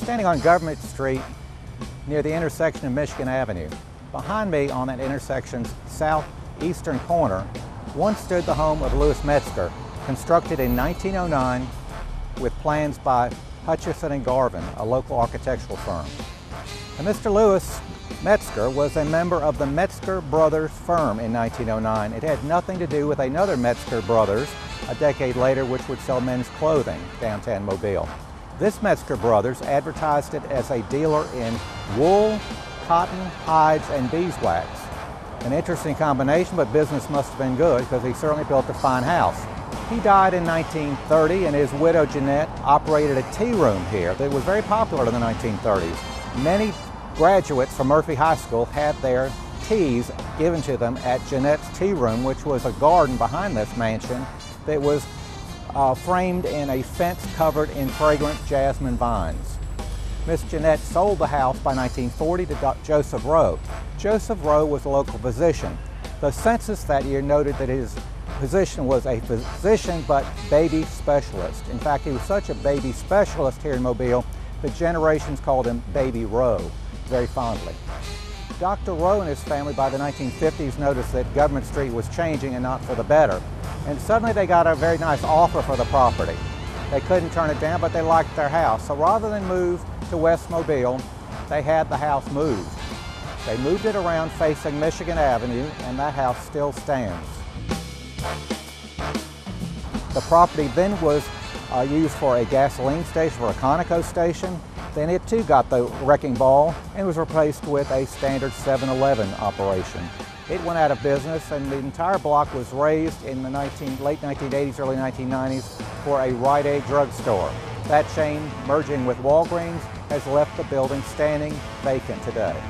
standing on Government Street near the intersection of Michigan Avenue. Behind me on that intersection's southeastern corner once stood the home of Louis Metzger, constructed in 1909 with plans by Hutchison and Garvin, a local architectural firm. And Mr. Louis Metzger was a member of the Metzger Brothers firm in 1909. It had nothing to do with another Metzger Brothers a decade later, which would sell men's clothing downtown Mobile. This Metzger Brothers advertised it as a dealer in wool, cotton, hides, and beeswax. An interesting combination, but business must have been good because he certainly built a fine house. He died in 1930, and his widow Jeanette operated a tea room here that was very popular in the 1930s. Many graduates from Murphy High School had their teas given to them at Jeanette's tea room, which was a garden behind this mansion that was framed in a fence covered in fragrant jasmine vines. Miss Jeanette sold the house by 1940 to Joseph Rowe. Joseph Rowe was a local physician. The census that year noted that his position was a physician but baby specialist. In fact, he was such a baby specialist here in Mobile that generations called him Baby Rowe very fondly. Dr. Rowe and his family by the 1950s noticed that Government Street was changing and not for the better. And suddenly they got a very nice offer for the property. They couldn't turn it down, but they liked their house. So rather than move to West Mobile, they had the house moved. They moved it around facing Michigan Avenue, and that house still stands. The property then was used for a gasoline station, for a Conoco station. Then it too got the wrecking ball and was replaced with a standard 7-Eleven operation. It went out of business, and the entire block was raised in the late 1980s, early 1990s for a Rite Aid drugstore. That chain, merging with Walgreens, has left the building standing vacant today.